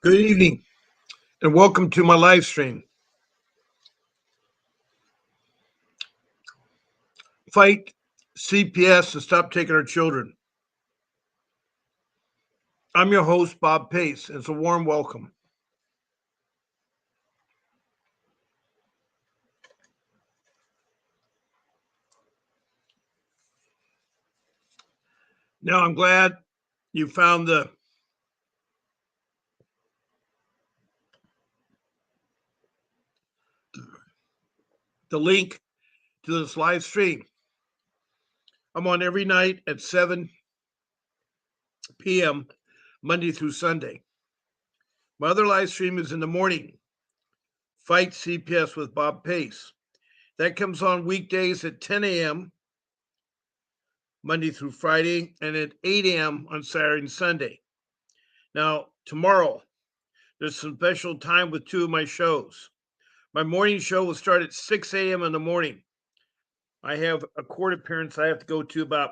Good evening and welcome to my live stream. Fight CPS and stop taking our children. I'm your host, Bob Pace, and it's a warm welcome. Now, I'm glad you found the link to this live stream. I'm on every night at 7 p.m., Monday through Sunday. My other live stream is in the morning, Fight CPS with Bob Pace. That comes on weekdays at 10 a.m., Monday through Friday, and at 8 a.m. on Saturday and Sunday. Now, tomorrow, there's some special time with two of my shows. My morning show will start at 6 a.m. in the morning. I have a court appearance I have to go to about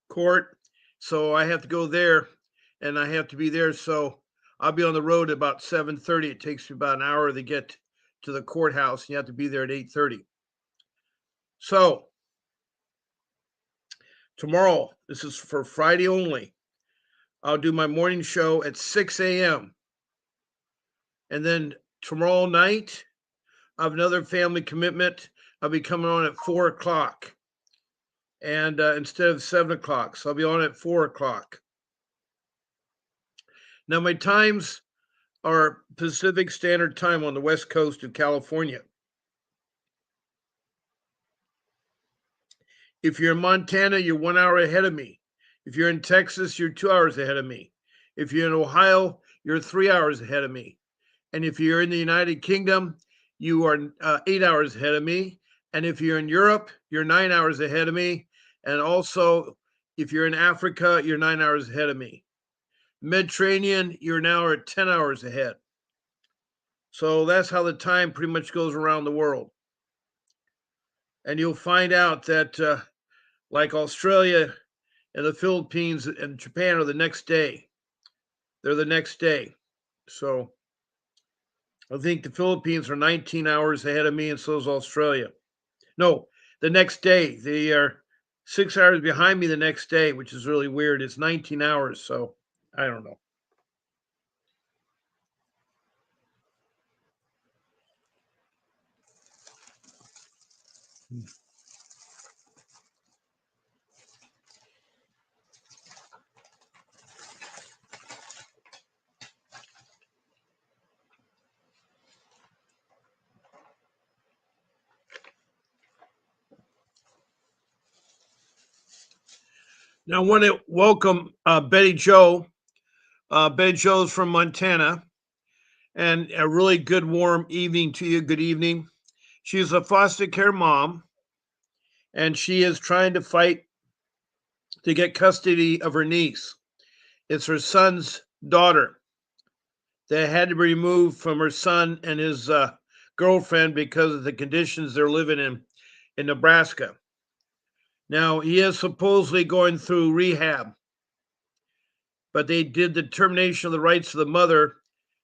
court, so I have to go there, and I have to be there. So I'll be on the road at about 7:30. It takes me about an hour to get to the courthouse, and you have to be there at 8:30. So tomorrow, this is for Friday only. I'll do my morning show at 6 a.m. And then tomorrow night, I have another family commitment. I'll be coming on at 4 o'clock. And instead of 7 o'clock. So I'll be on at 4 o'clock. Now, my times are Pacific Standard Time on the West Coast of California. If you're in Montana, you're 1 hour ahead of me. If you're in Texas, you're 2 hours ahead of me. If you're in Ohio, you're 3 hours ahead of me. And if you're in the United Kingdom, you are 8 hours ahead of me. And if you're in Europe, you're 9 hours ahead of me. And also, if you're in Africa, you're 9 hours ahead of me. Mediterranean, you're now at 10 hours ahead. So that's how the time pretty much goes around the world. And you'll find out that like Australia and the Philippines and Japan are the next day. They're the next day. So I think the Philippines are 19 hours ahead of me, and so is Australia. No, the next day. They are 6 hours behind me the next day, which is really weird. It's 19 hours, so I don't know. Now, I want to welcome Betty Jo. Betty Jo is from Montana, and a really good, warm evening to you. Good evening. She's a foster care mom, and she is trying to fight to get custody of her niece. It's her son's daughter that had to be removed from her son and his girlfriend because of the conditions they're living in Nebraska. Now, he is supposedly going through rehab, but they did the termination of the rights of the mother.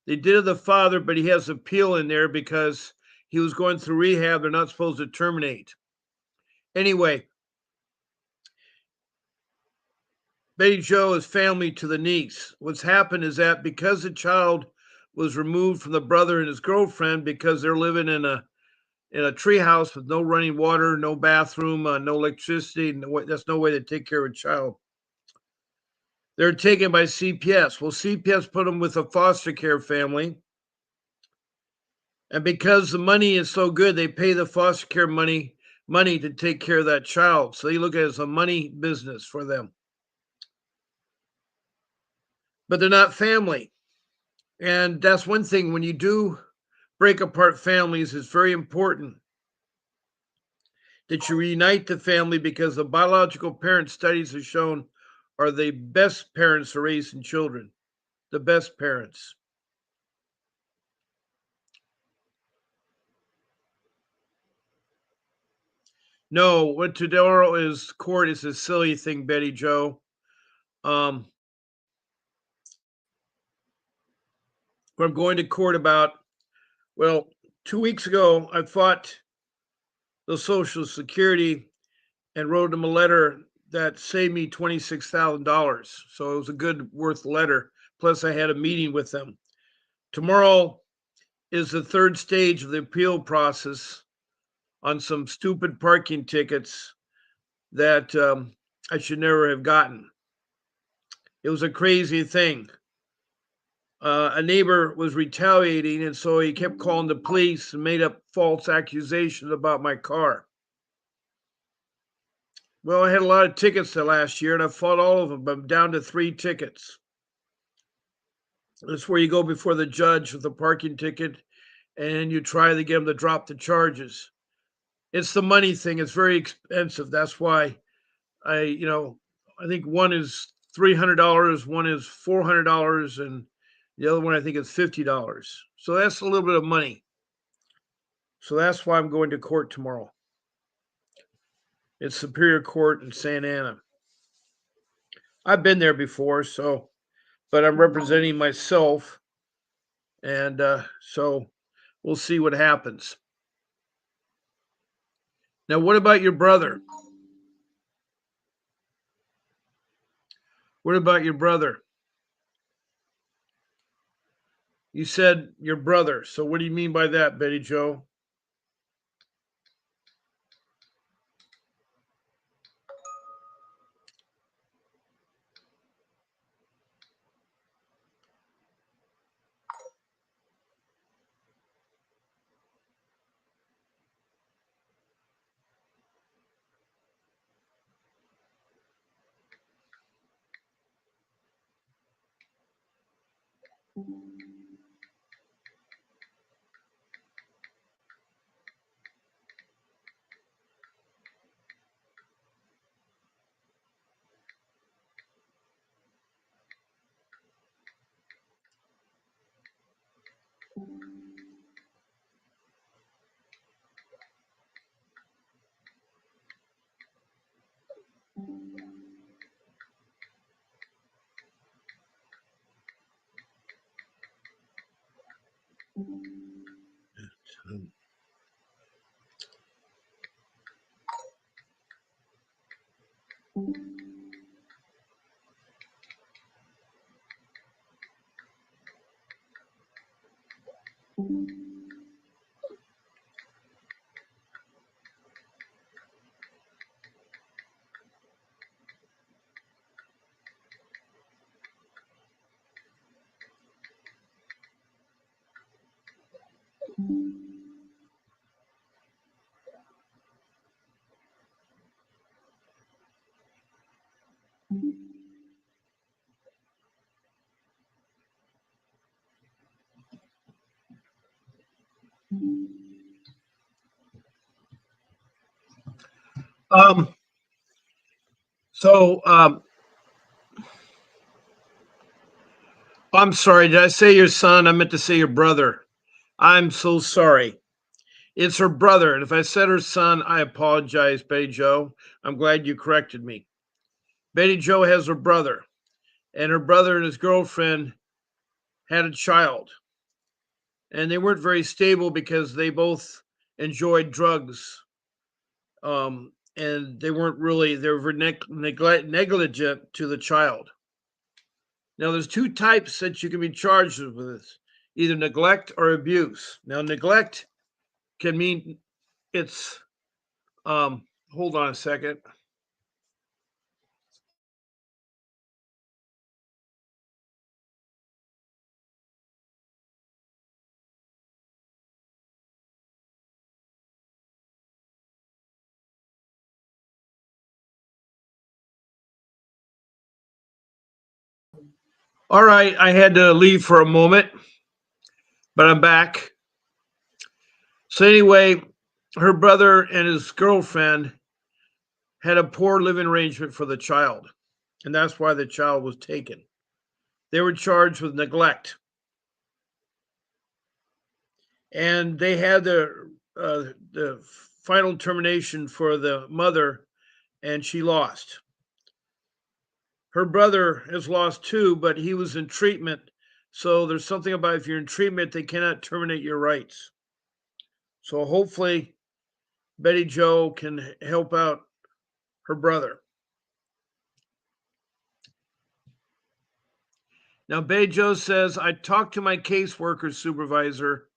They did of the father, but he has appeal in there because he was going through rehab. They're not supposed to terminate. Anyway, Betty Jo is family to the niece. What's happened is that because the child was removed from the brother and his girlfriend because they're living in a treehouse with no running water, no bathroom, no electricity, that's no way to take care of a child. They're taken by CPS. Well, CPS put them with a foster care family. And because the money is so good, they pay the foster care money to take care of that child. So they look at it as a money business for them. But they're not family. And that's one thing when you do break apart families, it's very important that you reunite the family because the biological parent studies have shown are the best parents for raising children, the best parents. No, what tomorrow is court is a silly thing, Betty Joe. Um, what I'm going to court about, well, 2 weeks ago, I fought the Social Security and wrote them a letter that saved me $26,000. So it was a good worth letter. Plus, I had a meeting with them. Tomorrow is the third stage of the appeal process on some stupid parking tickets that I should never have gotten. It was a crazy thing. A neighbor was retaliating, and so he kept calling the police and made up false accusations about my car. Well, I had a lot of tickets the last year, and I fought all of them, but I'm down to 3 tickets. That's where you go before the judge with a parking ticket, and you try to get them to drop the charges. It's the money thing. It's very expensive. That's why I think one is $300, one is $400, and the other one I think is $50. So that's a little bit of money. So that's why I'm going to court tomorrow. It's Superior Court in Santa Ana. I've been there before, but I'm representing myself, and so we'll see what happens. Now, what about your brother? What about your brother? You said your brother. So what do you mean by that, Betty Joe? Um, so I'm sorry. Did I say your son? I meant to say your brother. I'm so sorry. It's her brother. And if I said her son, I apologize, Betty Joe. I'm glad you corrected me. Betty Joe has her brother, and her brother and his girlfriend had a child. And they weren't very stable because they both enjoyed drugs. And they were negligent to the child. Now, there's two types that you can be charged with this, either neglect or abuse. Now, neglect can mean it's, hold on a second. All right, I had to leave for a moment. but I'm back. So anyway, her brother and his girlfriend had a poor living arrangement for the child, and that's why the child was taken. They were charged with neglect, and they had the final termination for the mother, and she lost. Her brother has lost too, but he was in treatment. So there's something about if you're in treatment, they cannot terminate your rights. So hopefully, Betty Joe can help out her brother. Now, Betty Joe says, I talked to my caseworker supervisor,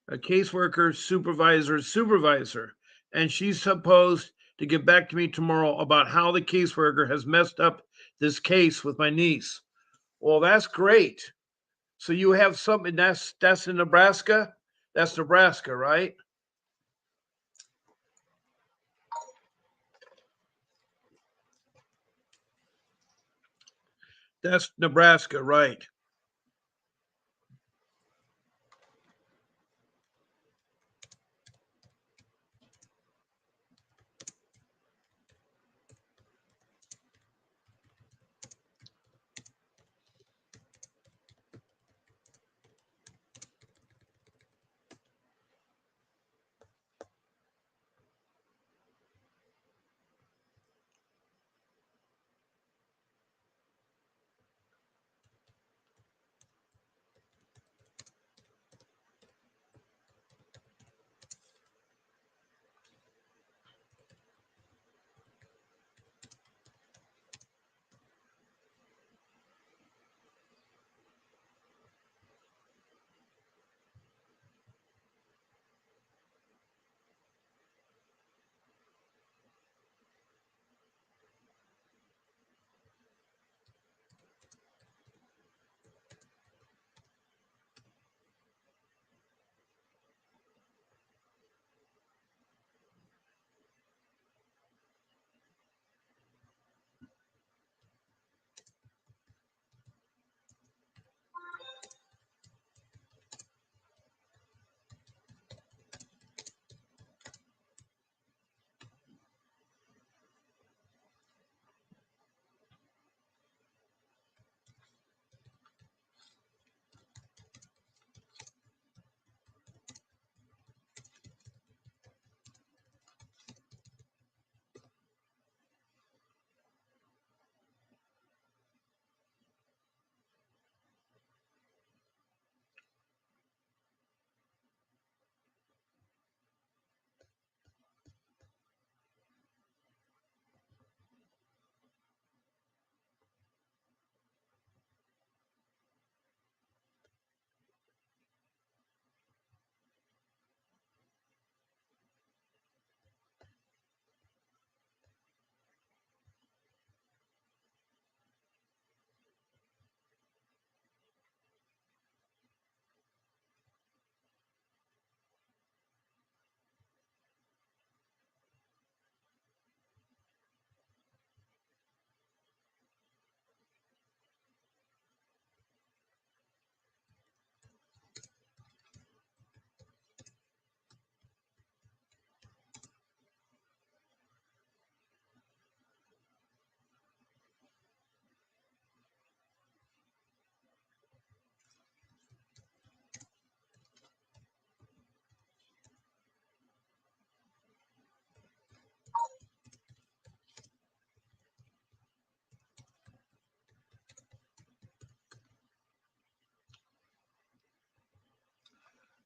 a caseworker supervisor, and she's supposed to get back to me tomorrow about how the caseworker has messed up this case with my niece. Well, that's great. So you have something that's in Nebraska? That's Nebraska, right? That's Nebraska, right?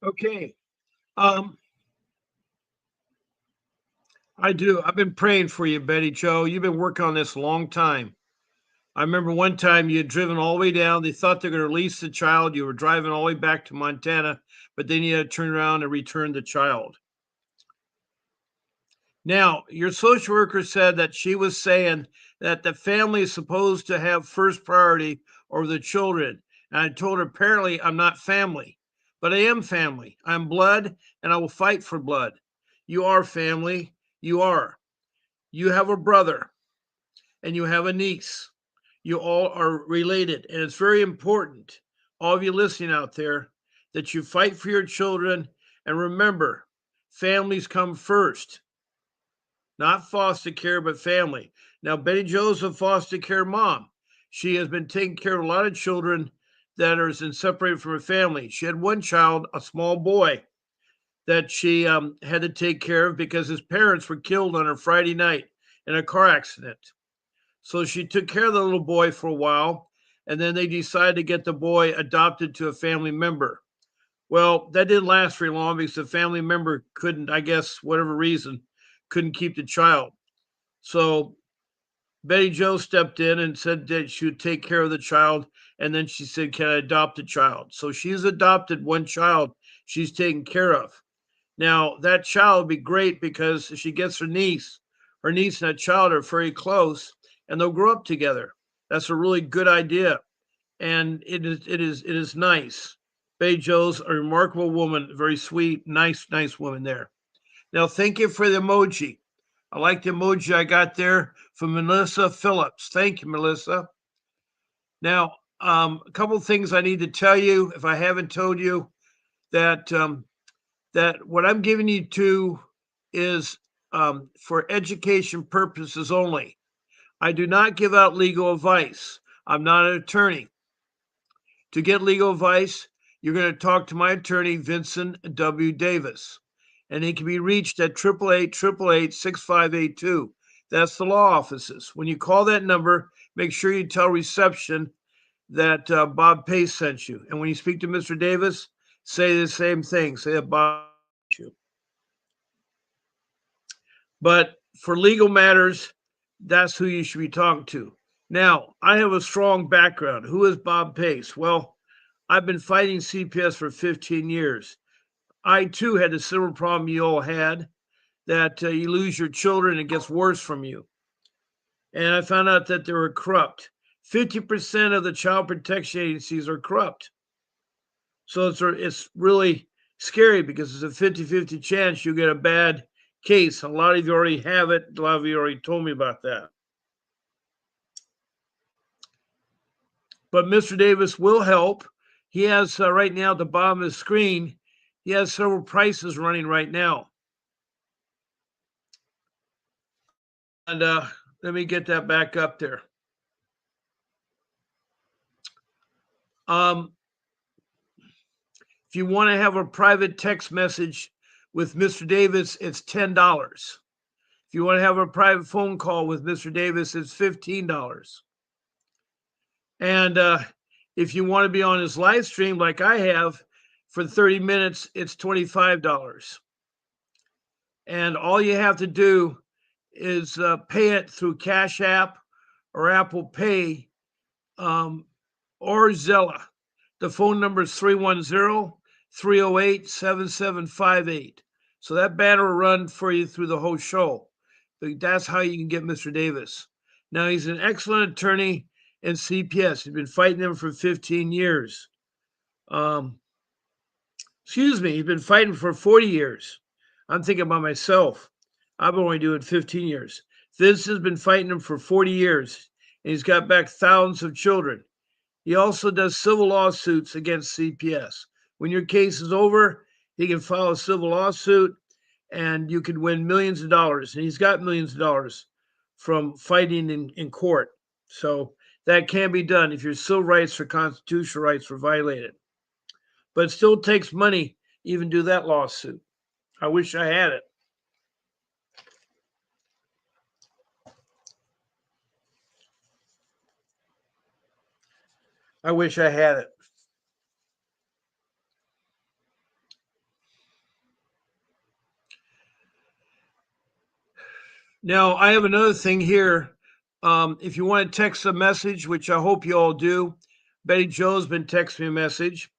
Okay. Um, I do. I've been praying for you, Betty Joe. You've been working on this a long time. I remember one time you had driven all the way down. They thought they were going to release the child. You were driving all the way back to Montana, but then you had to turn around and return the child. Now, your social worker said that she was saying that the family is supposed to have first priority over the children. And I told her, apparently, I'm not family, but I am family. I'm blood, and I will fight for blood. You are family. You are. You have a brother, and you have a niece. You all are related, and it's very important, all of you listening out there, that you fight for your children. And remember, families come first, not foster care, but family. Now, Betty Jo's a foster care mom. She has been taking care of a lot of children that are separated from her family. She had one child, a small boy, that she had to take care of because his parents were killed on a Friday night in a car accident. So she took care of the little boy for a while, and then they decided to get the boy adopted to a family member. Well, that didn't last very long because the family member couldn't, I guess, whatever reason, couldn't keep the child. So Betty Joe stepped in and said that she would take care of the child. And then she said, "Can I adopt a child?" So she's adopted one child she's taken care of. Now, that child would be great because if she gets her niece and that child are very close and they'll grow up together. That's a really good idea. And it is nice. Betty Jo's a remarkable woman, very sweet, nice woman there. Now, thank you for the emoji. I like the emoji I got there from Melissa Phillips. Thank you, Melissa. Now, a couple of things I need to tell you, if I haven't told you, that that what I'm giving you to is for education purposes only. I do not give out legal advice. I'm not an attorney. To get legal advice, you're going to talk to my attorney, Vincent W. Davis, and he can be reached at 888-888-6582. That's the law offices. When you call that number, make sure you tell reception that Bob Pace sent you. And when you speak to Mr. Davis, say the same thing. Say that Bob sent you. But for legal matters, that's who you should be talking to. Now, I have a strong background. Who is Bob Pace? Well, I've been fighting CPS for 15 years. I too had a similar problem you all had, that you lose your children, it gets worse from you. And I found out that they were corrupt. 50% of the child protection agencies are corrupt. So it's really scary because it's a 50-50 chance you get a bad case. A lot of you already have it. A lot of you already told me about that. But Mr. Davis will help. He has right now at the bottom of the screen, he has several prices running right now. And let me get that back up there. If you want to have a private text message with Mr. Davis, it's $10. If you want to have a private phone call with Mr. Davis, it's $15. And if you want to be on his live stream like I have for 30 minutes, it's $25. And all you have to do is pay it through Cash App or Apple Pay or Zella. The phone number is 310-308-7758. So that banner will run for you through the whole show. But that's how you can get Mr. Davis. Now, he's an excellent attorney in CPS. He's been fighting them for 15 years. He's been fighting for 40 years. I'm thinking about myself. I've only doing 15 years. Vince has been fighting him for 40 years, and he's got back thousands of children. He also does civil lawsuits against CPS. When your case is over, he can file a civil lawsuit, and you can win millions of dollars. And he's got millions of dollars from fighting in court. So that can be done if your civil rights or constitutional rights were violated. But it still takes money even do that lawsuit. I wish I had it. I wish I had it. Now, I have another thing here. If you want to text a message, which I hope you all do, Betty Jo's been texting me a message.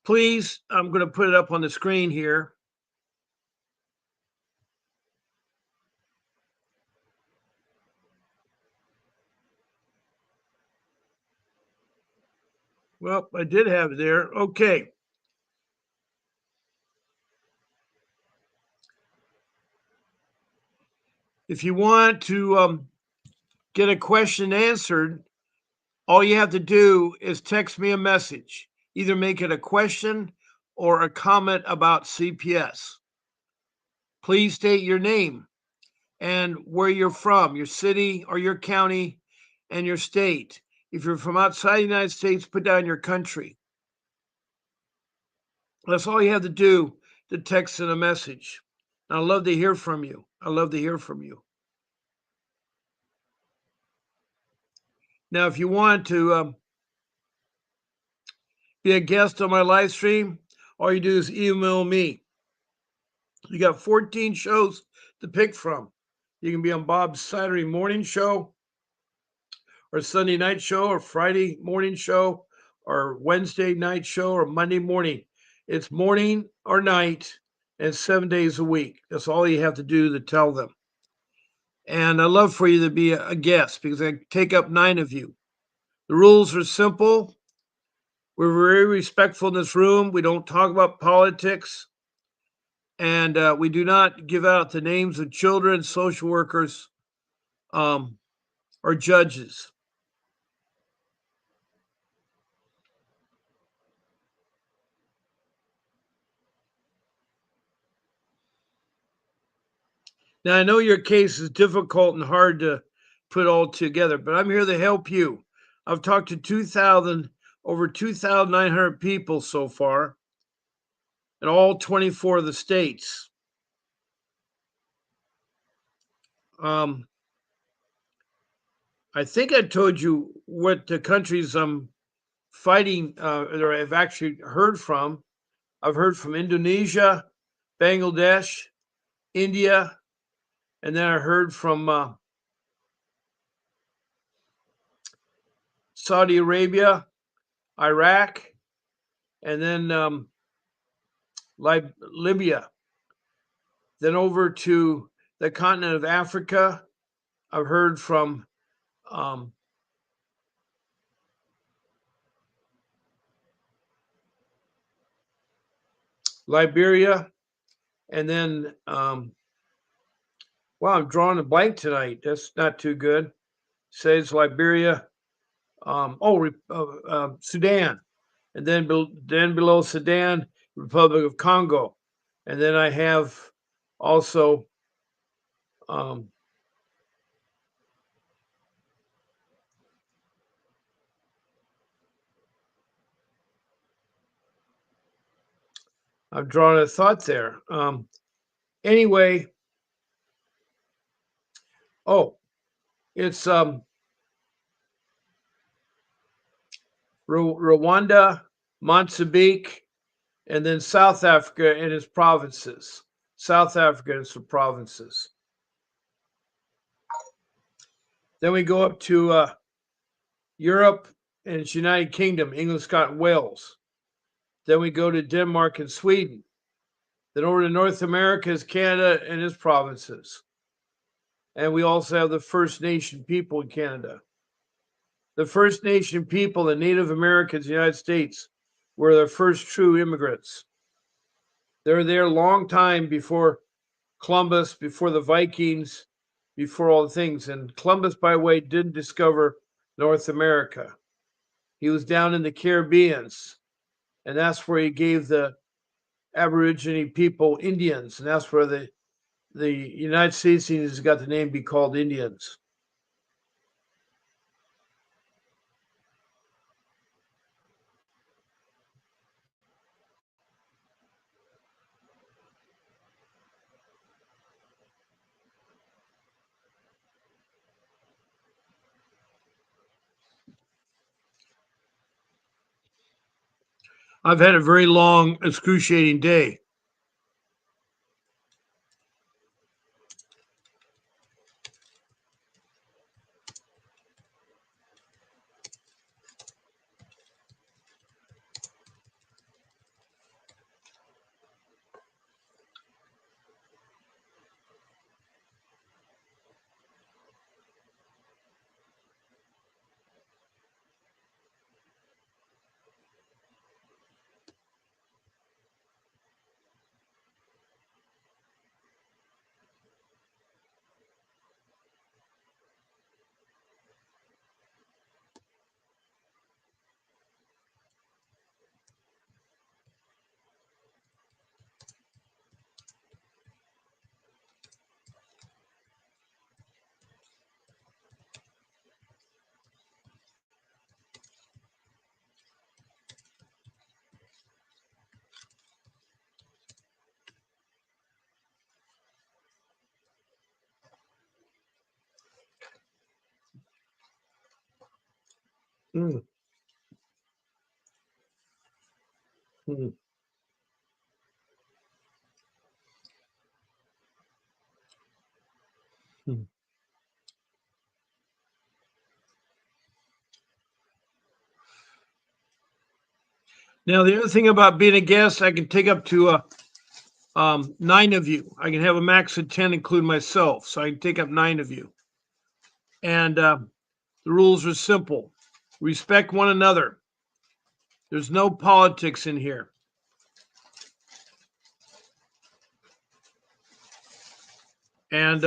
Please, I'm going to put it up on the screen here. Well, I did have it there. Okay. If you want to get a question answered, all you have to do is text me a message. Either make it a question or a comment about CPS. Please state your name and where you're from, your city or your county, and your state. If you're from outside the United States, put down your country. That's all you have to do to text in a message. I love to hear from you. I love to hear from you. Now, if you want to be a guest on my live stream, all you do is email me. You got 14 shows to pick from. You can be on Bob's Saturday morning show, or Sunday night show, or Friday morning show, or Wednesday night show, or Monday morning. It's morning or night, and 7 days a week. That's all you have to do to tell them. And I love for you to be a guest because I take up 9 of you. The rules are simple. We're very respectful in this room. We don't talk about politics. And we do not give out the names of children, social workers, or judges. Now, I know your case is difficult and hard to put all together, but I'm here to help you. I've talked to over 2,900 people so far in all 24 of the states. I think I told you what the countries I'm fighting or I've actually heard from. I've heard from Indonesia, Bangladesh, India, and then I heard from Saudi Arabia, Iraq, and then Libya. Then over to the continent of Africa, I've heard from Liberia, and then wow, I'm drawing a blank tonight. That's not too good. Says Liberia. Sudan, and then below Sudan, Republic of Congo, and then I have also I've drawn a thought there. Anyway, it's Rwanda, Mozambique, and then South Africa and its provinces. South Africa and its provinces. Then we go up to Europe and its United Kingdom, England, Scotland, Wales. Then we go to Denmark and Sweden. Then over to North America is Canada and its provinces. And we also have the First Nation people in Canada. The First Nation people, the Native Americans in the United States, were the first true immigrants. They were there a long time before Columbus, before the Vikings, before all the things. And Columbus, by the way, didn't discover North America. He was down in the Caribbeans, and that's where he gave the Aborigine people Indians, and that's where the United States has got the name be called Indians. I've had a very long, excruciating day. Mm, mm, mm. Now, the other thing about being a guest, I can take up to 9 of you. I can have a max of 10, include myself. So I can take up 9 of you. And the rules are simple: respect one another. There's no politics in here. And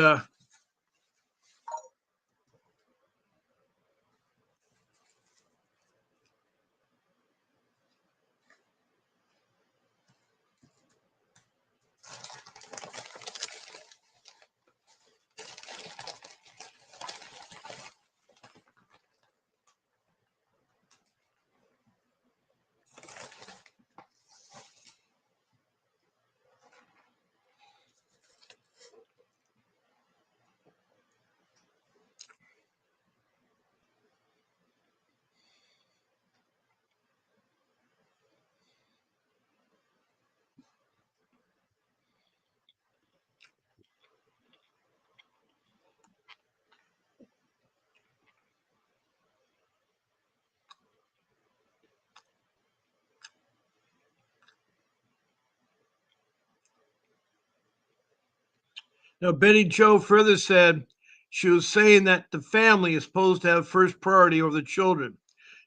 now, Betty Joe further said she was saying that the family is supposed to have first priority over the children.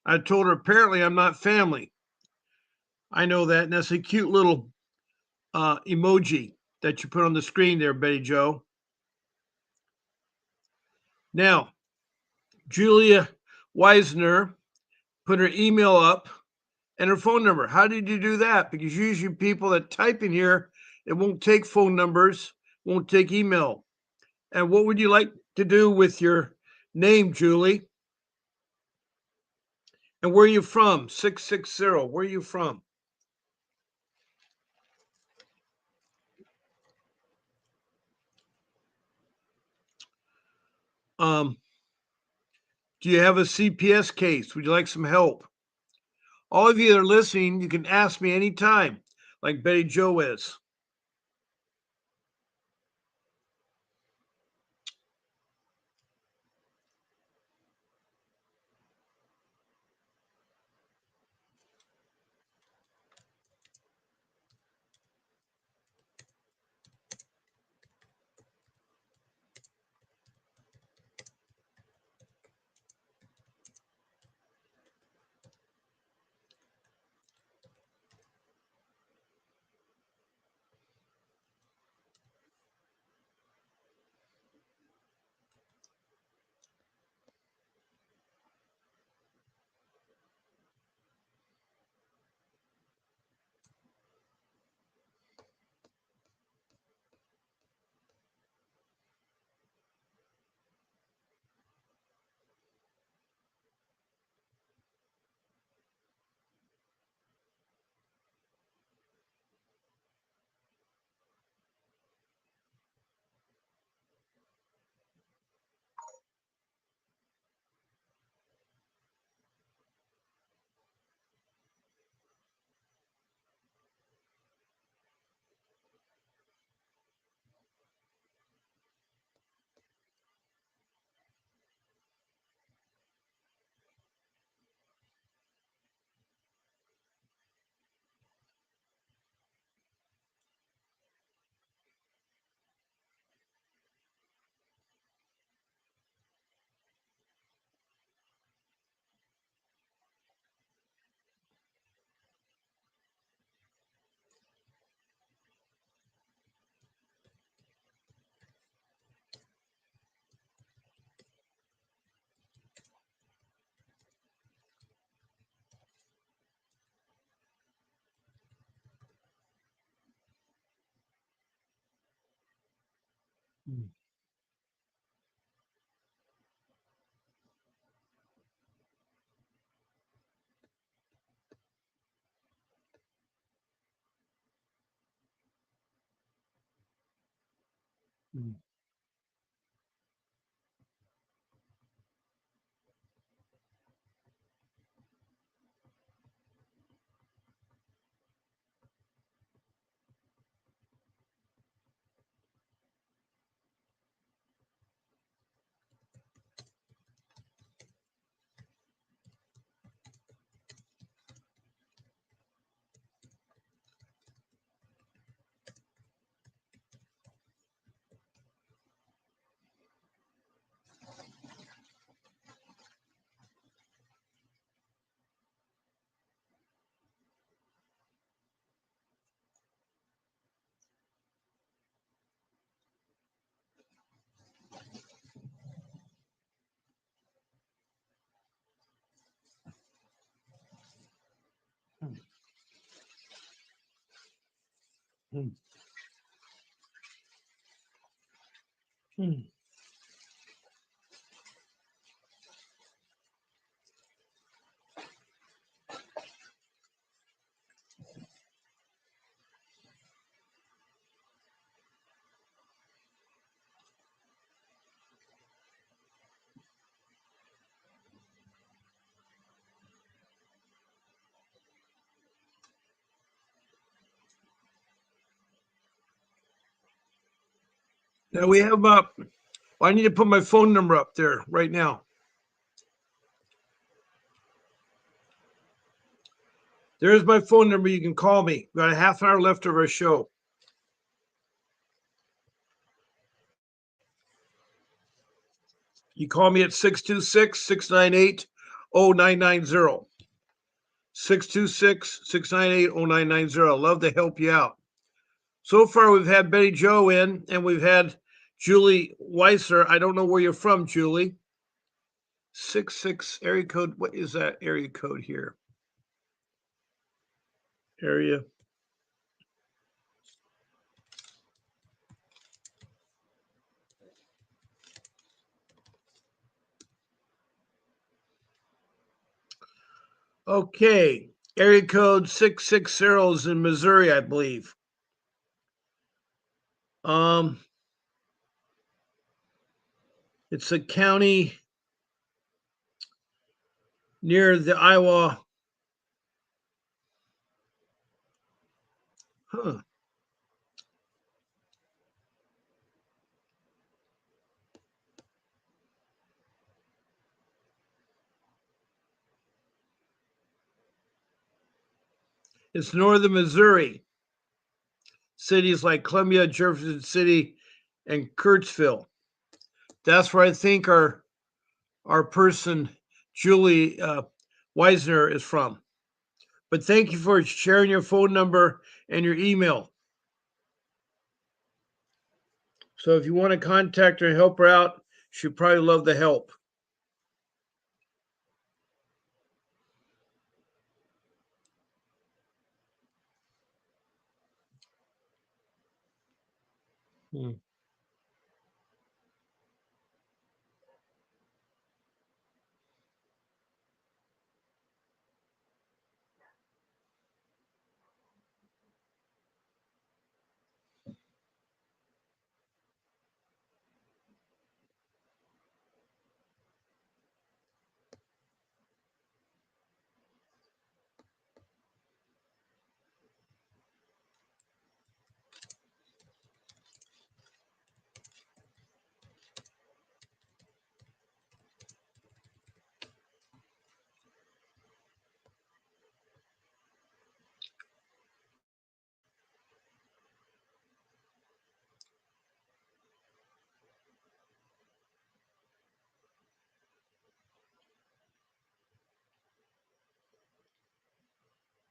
I told her, apparently, I'm not family. I know that. And that's a cute little emoji that you put on the screen there, Betty Joe. Now, Julia Weisner put her email up and her phone number. How did you do that? Because usually people that type in here, it won't take phone numbers, won't take email. And what would you like to do with your name, Julie? And where are you from? 660. Where are you from? Um, do you have a CPS case? Would you like some help? All of you that are listening, you can ask me anytime, like Betty Joe is. Mm, mm, Hmm. Hmm. Now we have I need to put my phone number up there right now. There's my phone number. You can call me. We've got a half an hour left of our show. You call me at 626-698-0990. 626-698-0990. Love to help you out. So far, we've had Betty Joe in, and we've had Julie Weiser. I don't know where you're from, Julie. 66 area code. What is that area code here? Area. Okay. Area code 660 is in Missouri, I believe. It's a county near the Iowa. Huh. It's northern Missouri. Cities like Columbia, Jefferson City, and Kurtzville. That's where I think our person, Julie Weisner, is from. But thank you for sharing your phone number and your email. So if you want to contact her and help her out, she'd probably love the help. Hmm.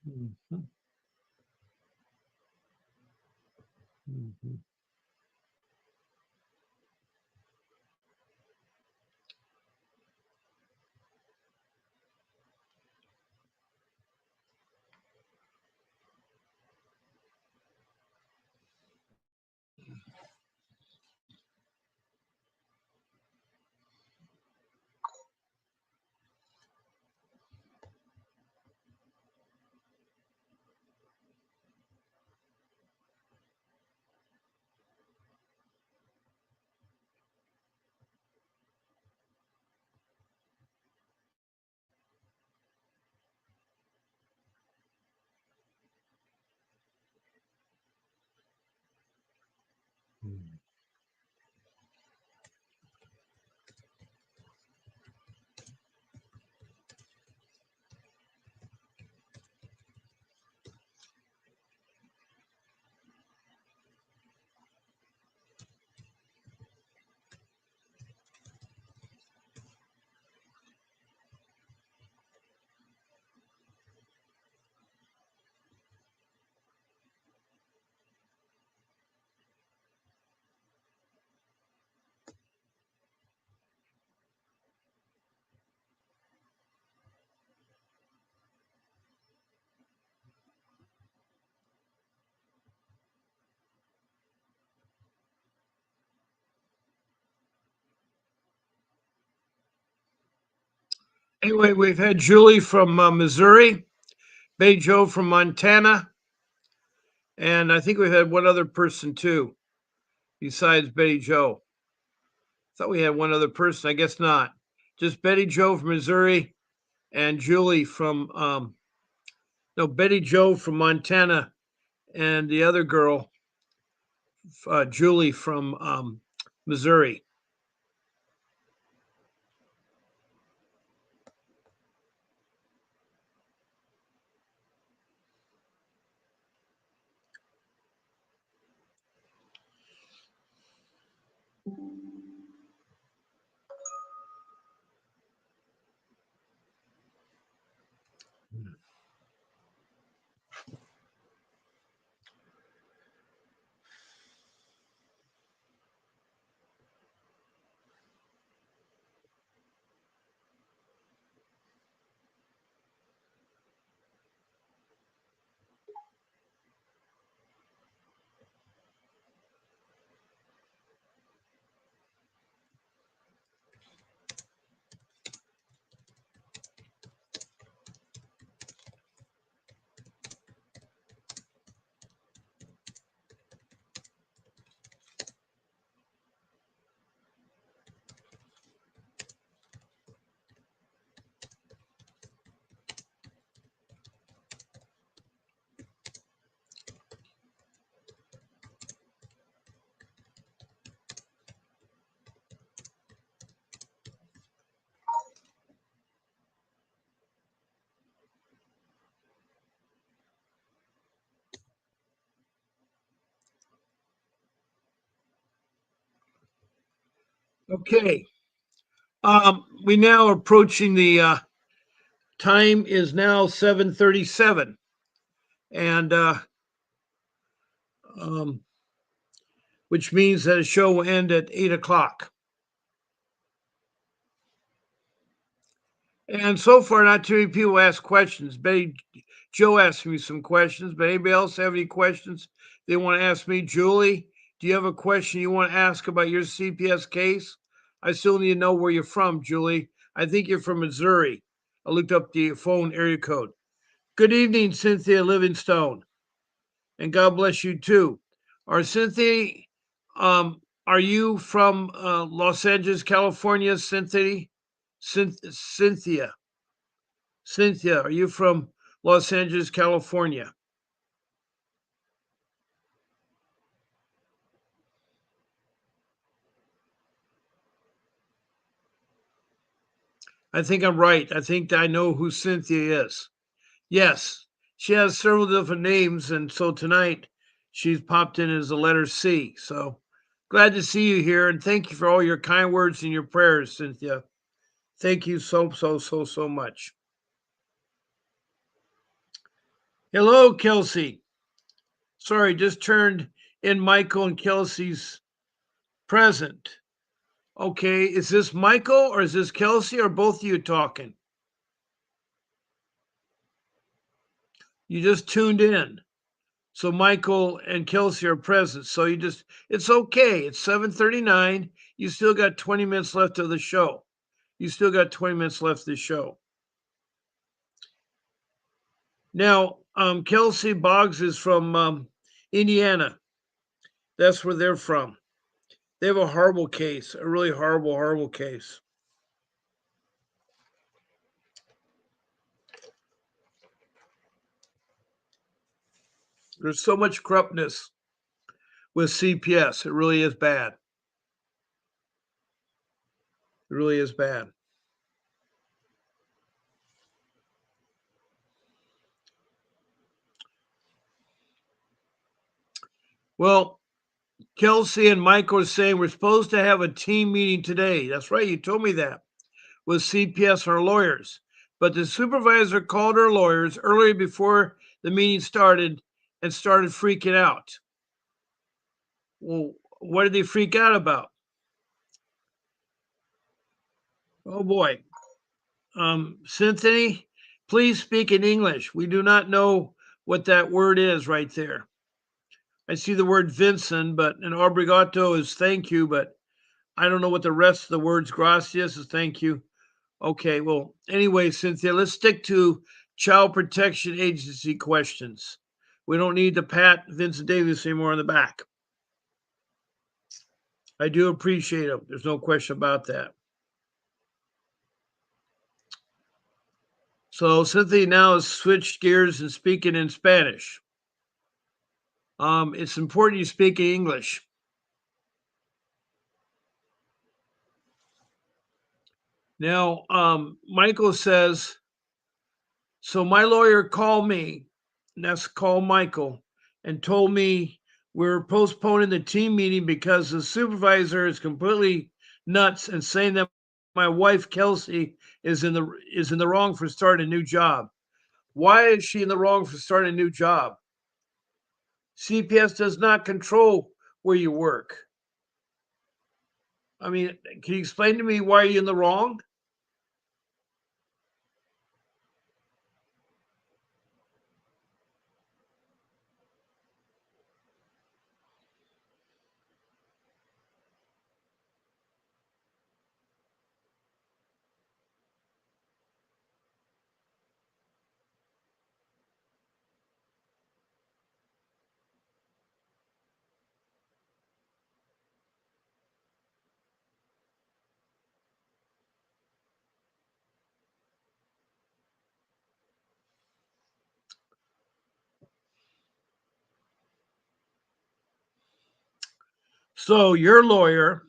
Mhm. Mhm. Anyway, we've had Julie from Missouri, Betty Joe from Montana, and I think we've had one other person too, besides Betty Joe. Thought we had one other person. I guess not. Just Betty Joe from Missouri and Julie from no Betty Joe from Montana and the other girl, Julie from Missouri. Okay. We now approaching the time is now 7:37, and um, which means that the show will end at 8 o'clock. And so far, not too many people ask questions. Betty Joe asked me some questions, but anybody else have any questions they want to ask me? Julie, do you have a question you want to ask about your CPS case? I still need to know where you're from, Julie. I think you're from Missouri. I looked up the phone area code. Good evening, Cynthia Livingstone, and God bless you too. Are Cynthia, are you from Los Angeles, California, Cynthia? Cynthia. Cynthia, are you from Los Angeles, California? I think I'm right. I think I know who Cynthia is. Yes, she has several different names, and so tonight she's popped in as the letter C. So glad to see you here, and thank you for all your kind words and your prayers, Cynthia. Thank you so much. Hello, Kelsey. Sorry, just turned in Michael and Kelsey's present. Okay, is this Michael or is this Kelsey or both of you talking? You just tuned in. So Michael and Kelsey are present. So you just it's okay. It's 7:39. You still got 20 minutes left of the show. You still got 20 minutes left of the show. Now, Kelsey Boggs is from Indiana. That's where they're from. They have a horrible case, a really horrible case. There's so much corruptness with CPS. It really is bad. It really is bad. Well, Kelsey and Mike are saying we're supposed to have a team meeting today. That's right. You told me that with CPS, our lawyers. But the supervisor called our lawyers earlier before the meeting started and started freaking out. Well, what did they freak out about? Oh boy. Cynthia, please speak in English. We do not know what that word is right there. I see the word Vincent, but an obrigado is thank you, but I don't know what the rest of the words gracias is thank you. Okay, well, anyway, Cynthia, let's stick to Child Protection Agency questions. We don't need to pat Vincent Davis anymore on the back. I do appreciate him. There's no question about that. So Cynthia now has switched gears and speaking in Spanish. It's important you speak in English. Now, Michael says, so my lawyer called me, and that's called Michael, and told me we're postponing the team meeting because the supervisor is completely nuts and saying that my wife Kelsey is in the wrong for starting a new job. Why is she in the wrong for starting a new job? CPS does not control where you work. I mean, can you explain to me why you're in the wrong? So your lawyer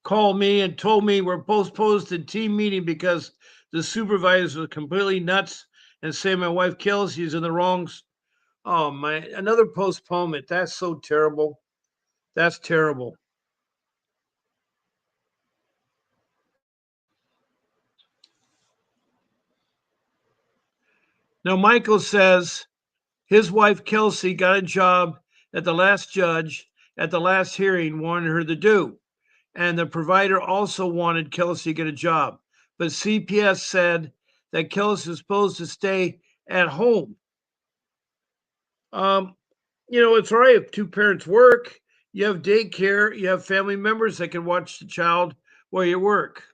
called me and told me we're postposed the team meeting because the supervisor was completely nuts and saying my wife Kelsey's in the wrongs. Oh my, another postponement. That's so terrible. That's terrible. Now Michael says his wife Kelsey got a job that the last judge at the last hearing wanted her to do. And the provider also wanted Kelsey to get a job. But CPS said that Kelsey was supposed to stay at home. Um, it's all right if two parents work, you have daycare, you have family members that can watch the child while you work.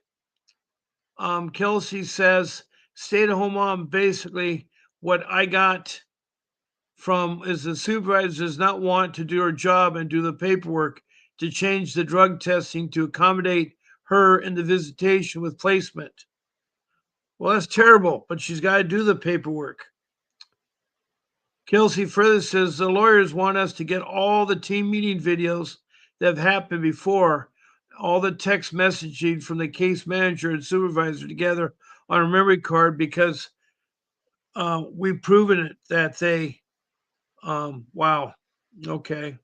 Kelsey says, stay at home mom, basically, what I got from is the supervisor does not want to do her job and do the paperwork to change the drug testing to accommodate her in the visitation with placement. Well, that's terrible, but she's got to do the paperwork. Kelsey further says the lawyers want us to get all the team meeting videos that have happened before, all the text messaging from the case manager and supervisor together on a memory card because we've proven it that they, wow, okay.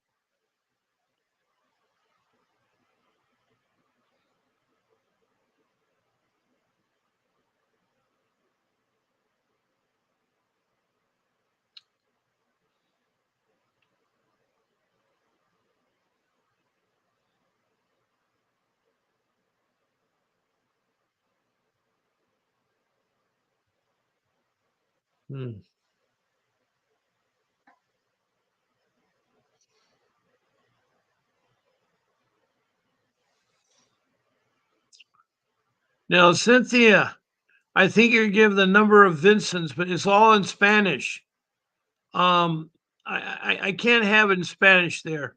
Hmm. Now, Cynthia, I think you're given the number of Vincents, but it's all in Spanish. Um, I can't have it in Spanish there.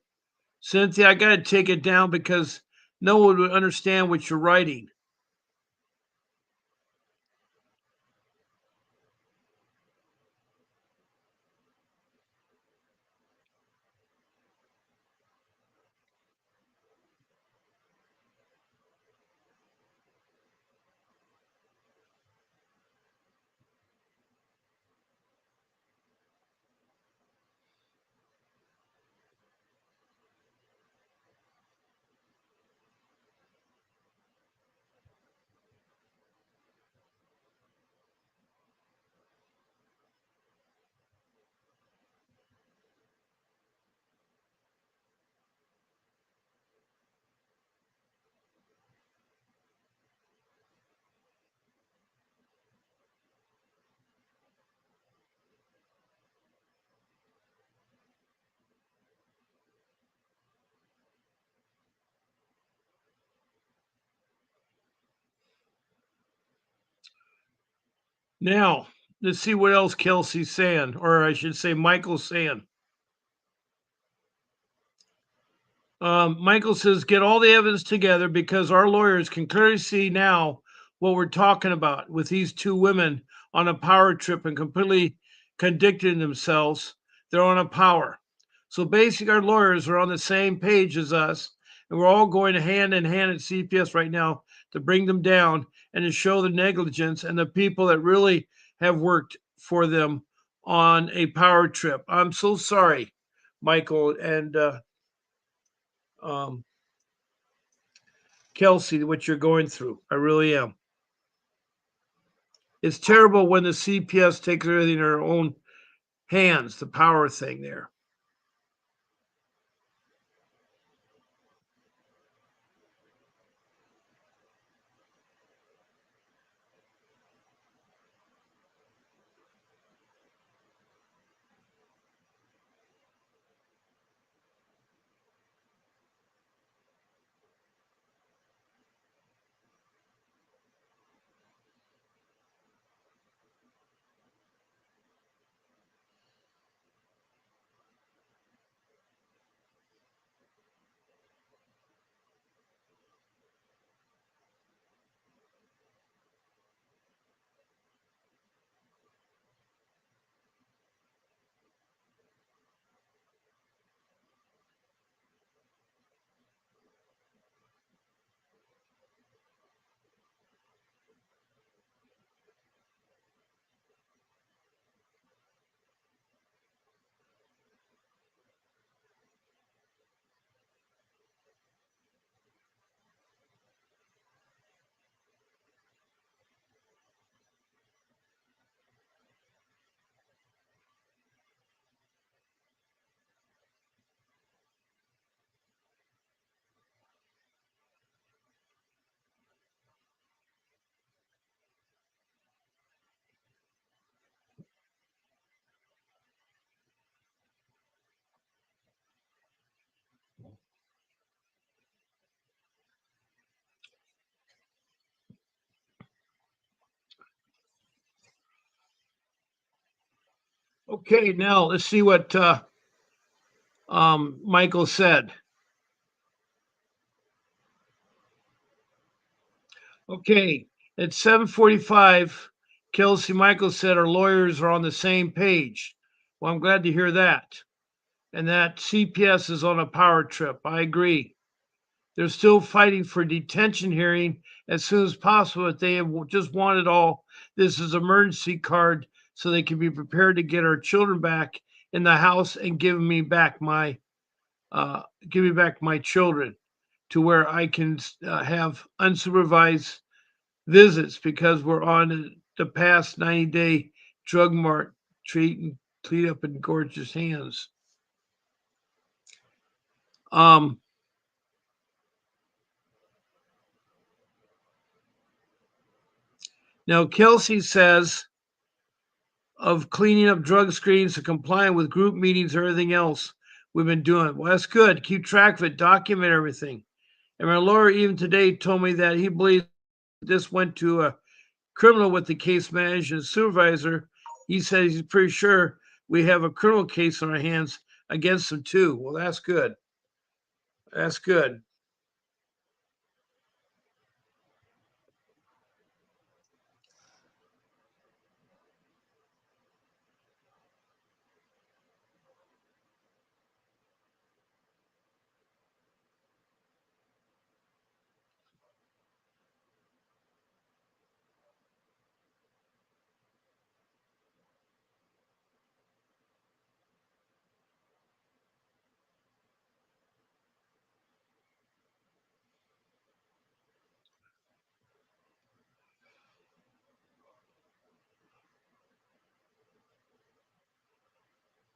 Cynthia, I got to take it down because no one would understand what you're writing. Now, let's see what else Kelsey's saying, or I should say Michael's saying. Michael says, get all the evidence together because our lawyers can clearly see now what we're talking about with these two women on a power trip and completely contradicting themselves. They're on a power. So basically, our lawyers are on the same page as us, and we're all going hand in hand at CPS right now to bring them down and to show the negligence and the people that really have worked for them on a power trip. I'm so sorry, Michael and um, Kelsey, what you're going through. I really am. It's terrible when the CPS takes everything in their own hands, the power thing there. Okay, now let's see what Michael said. Okay, at 7:45, Kelsey Michael said our lawyers are on the same page. Well, I'm glad to hear that. And that CPS is on a power trip. I agree. They're still fighting for detention hearing as soon as possible. But they have just wanted all this as emergency card so they can be prepared to get our children back in the house and uh, give me back my children to where I can have unsupervised visits because we're on the past 90-day drug mart treat and clean up in gorgeous hands. Um, Now, Kelsey says of cleaning up drug screens and complying with group meetings and everything else we've been doing. Well, that's good. Keep track of it, document everything. And my lawyer even today told me that he believes this went to a criminal with the case manager and supervisor. He says he's pretty sure we have a criminal case on our hands against them too. Well, that's good. That's good.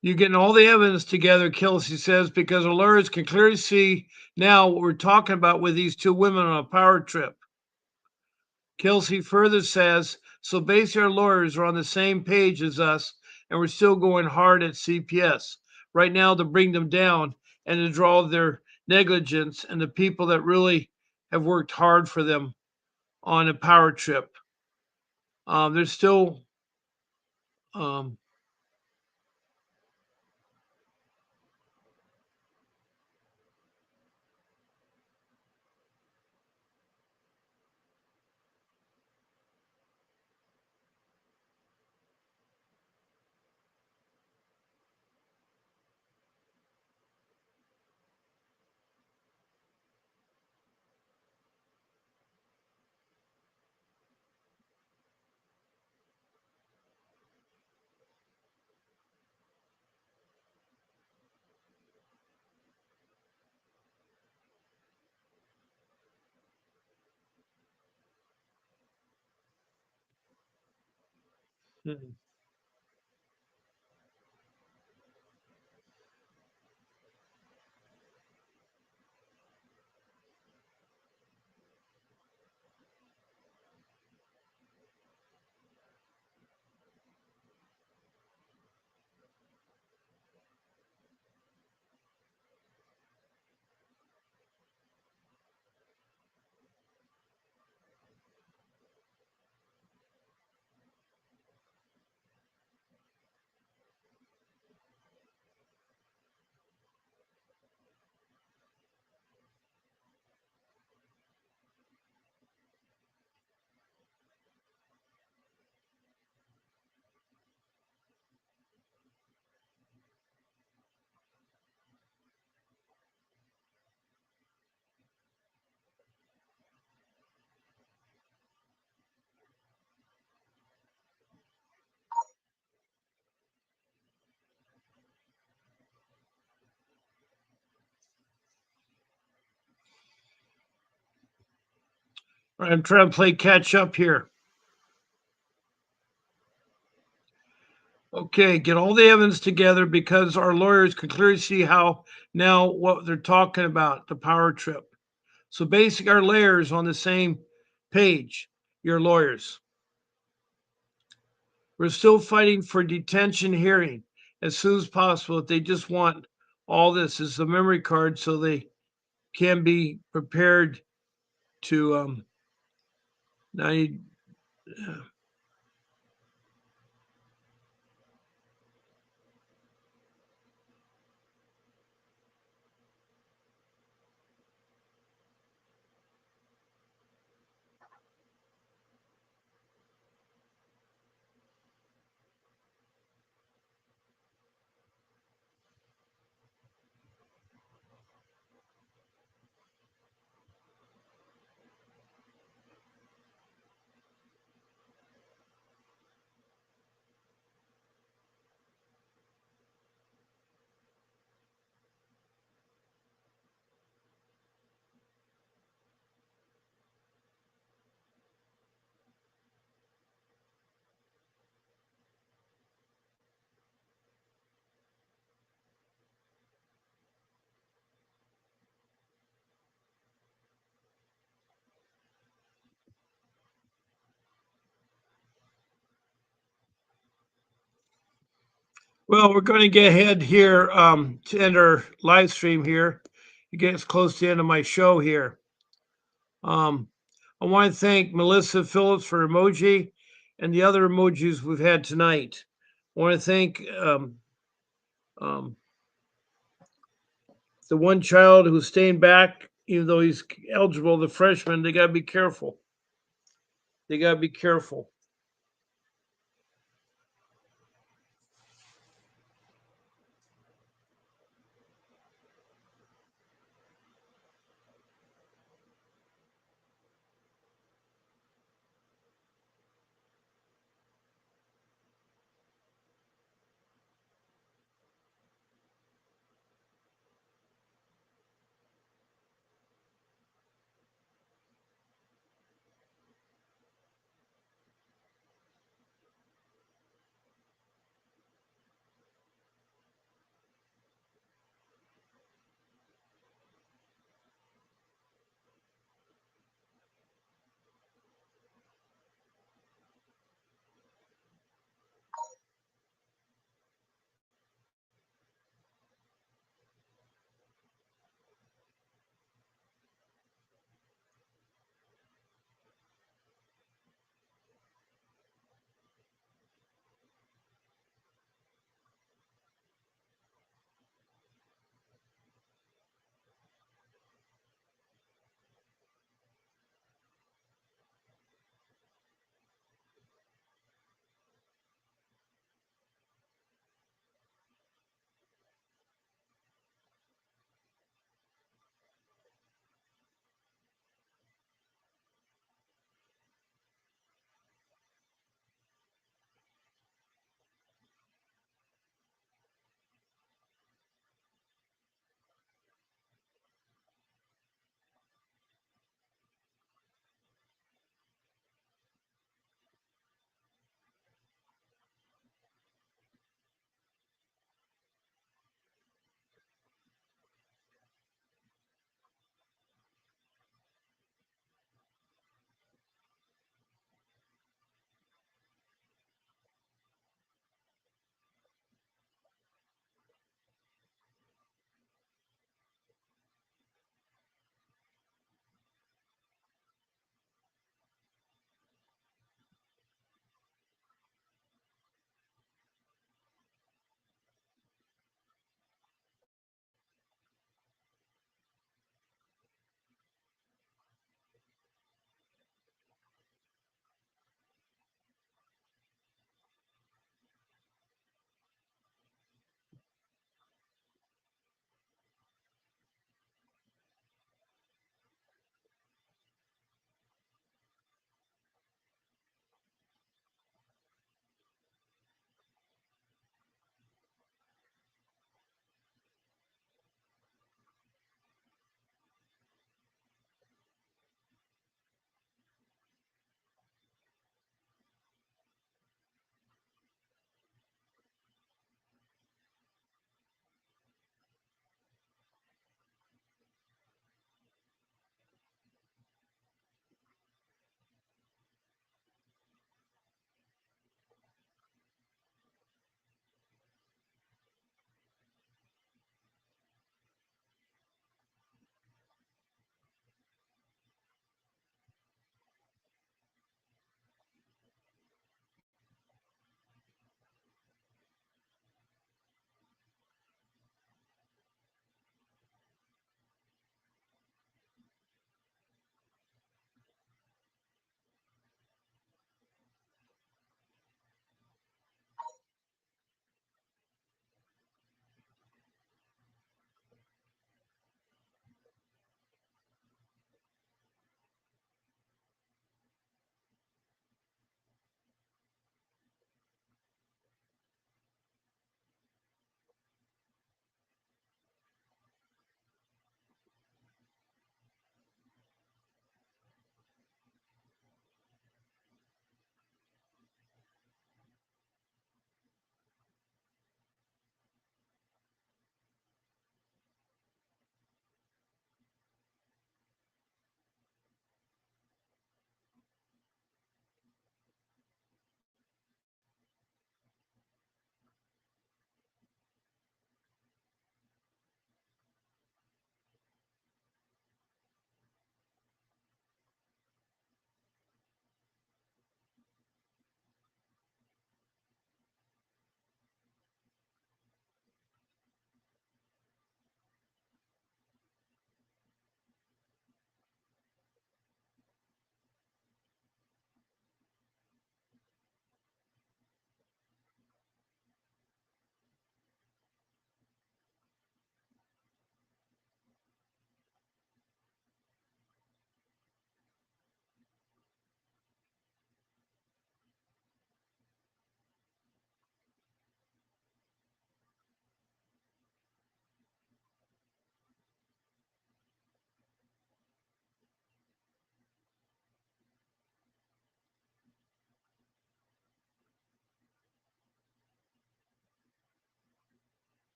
You're getting all the evidence together, Kelsey says, because our lawyers can clearly see now what we're talking about with these two women on a power trip. Kelsey further says, so basically our lawyers are on the same page as us, and we're still going hard at CPS right now to bring them down and to draw their negligence and the people that really have worked hard for them on a power trip. They're still Um, hmm. I'm trying to play catch up here. Okay, get all the evidence together because our lawyers can clearly see how now what they're talking about, the power trip. So basically, our lawyers on the same page, your lawyers. We're still fighting for detention hearing as soon as possible. If they just want all this as a memory card so they can be prepared to 90. Well, we're going to get ahead here to end our live stream here. You get as close to the end of my show here. Um, I want to thank Melissa Phillips for emoji and the other emojis we've had tonight. I want to thank um, the one child who's staying back, even though he's eligible, the freshman. They got to be careful. They got to be careful.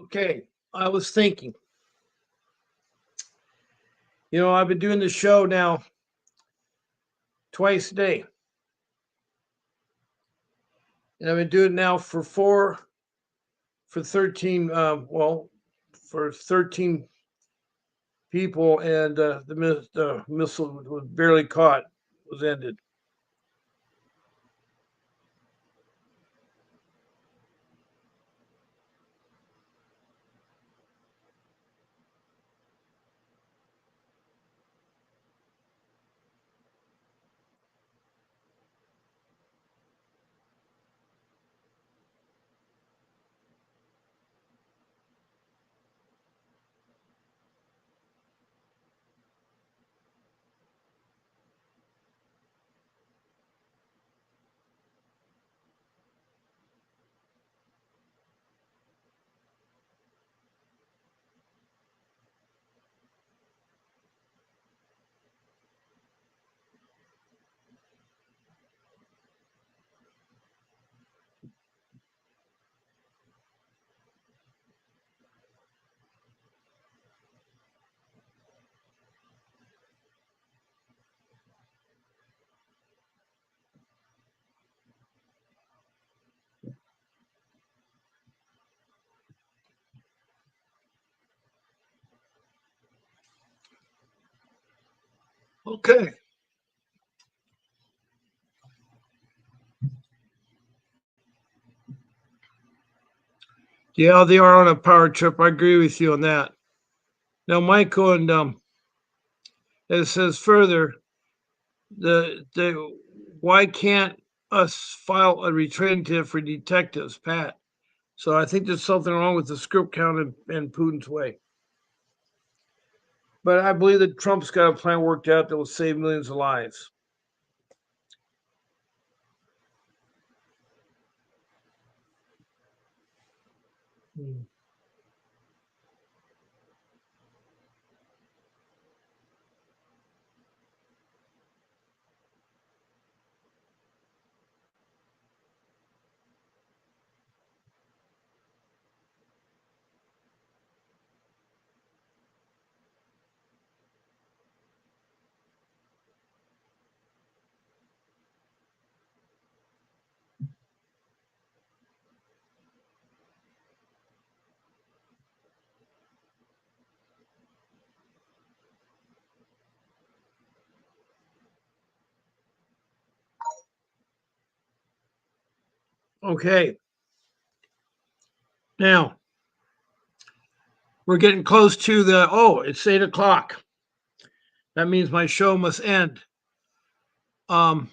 Okay, I was thinking, I've been doing the show now twice a day, and I've been doing it now for 13, for 13 people, and the missile was barely caught, was ended. Okay. Yeah, they are on a power trip. I agree with you on that. Now, Michael, and it says further, the why can't us file a retraining tip for detectives, Pat? So I think there's something wrong with the script count and Putin's way. But I believe that Trump's got a plan worked out that will save millions of lives. Hmm. Okay, now we're getting close to it's 8 o'clock. That means my show must end. Um,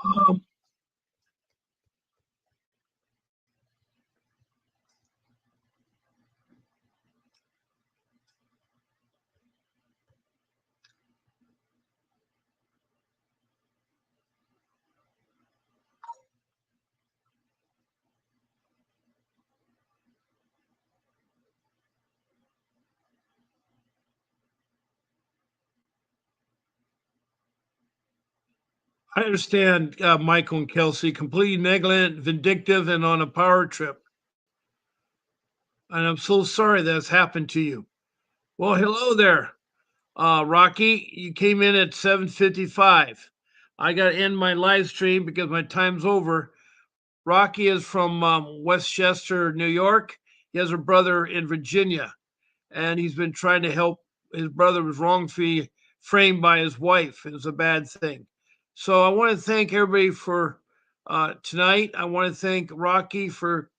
Um, I understand, Michael and Kelsey, completely negligent, vindictive, and on a power trip. And I'm so sorry that's happened to you. Well, hello there, Rocky. You came in at 7:55. I got to end my live stream because my time's over. Rocky is from Westchester, New York. He has a brother in Virginia, and he's been trying to help. His brother was wrongfully framed by his wife. It was a bad thing. So I want to thank everybody for tonight. I want to thank Rocky for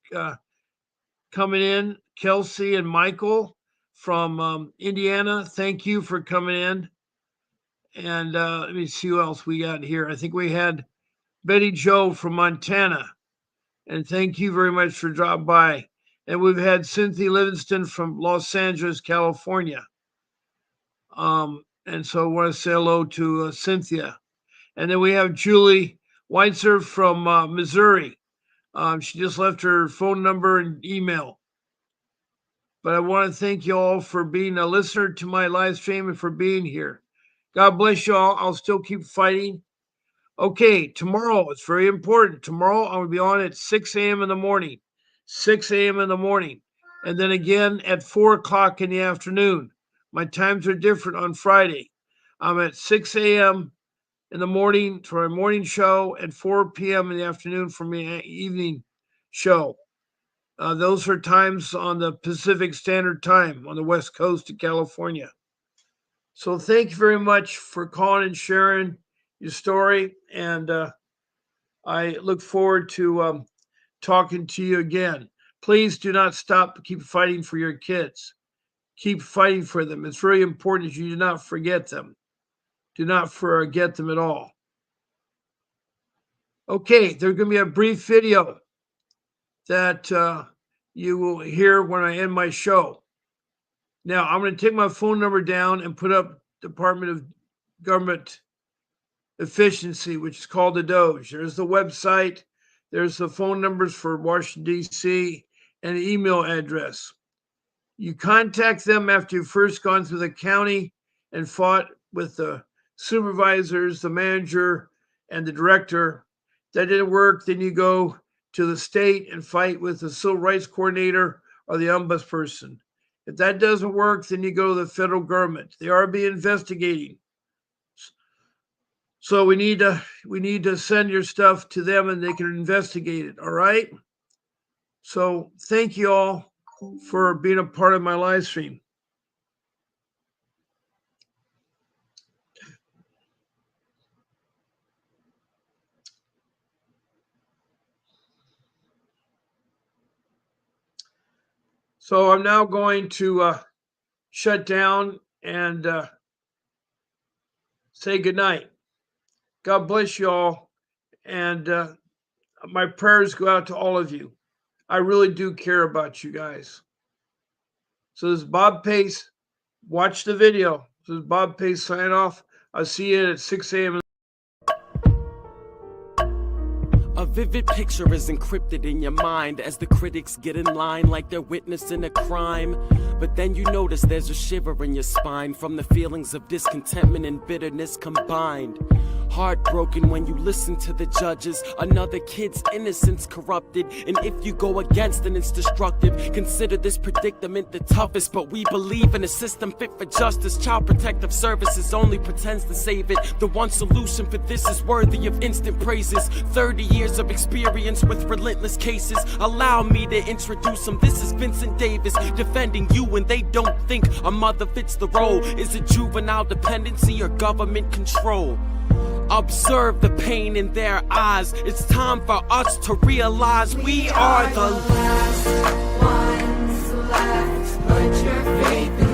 coming in, Kelsey and Michael from Indiana. Thank you for coming in. And let me see who else we got here. I think we had Betty Joe from Montana. And thank you very much for dropping by. And we've had Cynthia Livingston from Los Angeles, California. And so I want to say hello to Cynthia. And then we have Julie Weitzer from Missouri. She just left her phone number and email. But I want to thank you all for being a listener to my live stream and for being here. God bless you all. I'll still keep fighting. Okay, tomorrow, it's very important. Tomorrow, I'm going to be on at 6 a.m. in the morning. 6 a.m. in the morning. And then again at 4 o'clock in the afternoon. My times are different on Friday. I'm at 6 a.m. in the morning for my morning show and 4 p.m. in the afternoon for my evening show. Those are times on the Pacific Standard Time on the West Coast of California. So thank you very much for calling and sharing your story. And I look forward to talking to you again. Please do not stop. Keep fighting for your kids. Keep fighting for them. It's very important that you do not forget them. Do not forget them at all. Okay, there's going to be a brief video that you will hear when I end my show. Now, I'm going to take my phone number down and put up Department of Government Efficiency, which is called the Doge. There's the website. There's the phone numbers for Washington, D.C., and an email address. You contact them after you've first gone through the county and fought with the supervisors, the manager, and the director. That didn't work. Then you go to the state and fight with the civil rights coordinator or the ombudsperson. If that doesn't work, then you go to the federal government. They are being investigating. So we need to send your stuff to them and they can investigate it. All right. So thank you all for being a part of my live stream. So I'm now going to shut down and say goodnight. God bless you all. And my prayers go out to all of you. I really do care about you guys. So this is Bob Pace. Watch the video. This is Bob Pace signing off. I'll see you at 6 a.m. A vivid picture is encrypted in your mind as the critics get in line like they're witnessing a crime. But then you notice there's a shiver in your spine from the feelings of discontentment and bitterness combined. Heartbroken when you listen to the judges, another kid's innocence corrupted. And if you go against it, it's destructive. Consider this predicament the toughest, but we believe in a system fit for justice. Child Protective Services only pretends to save it. The one solution for this is worthy of instant praises. 30 years of experience with relentless cases. Allow me to introduce them. This is Vincent Davis, defending you when they don't think a mother fits the role. Is it juvenile dependency or government control? Observe the pain in their eyes. It's time for us to realize we are the last ones left. Put your faith in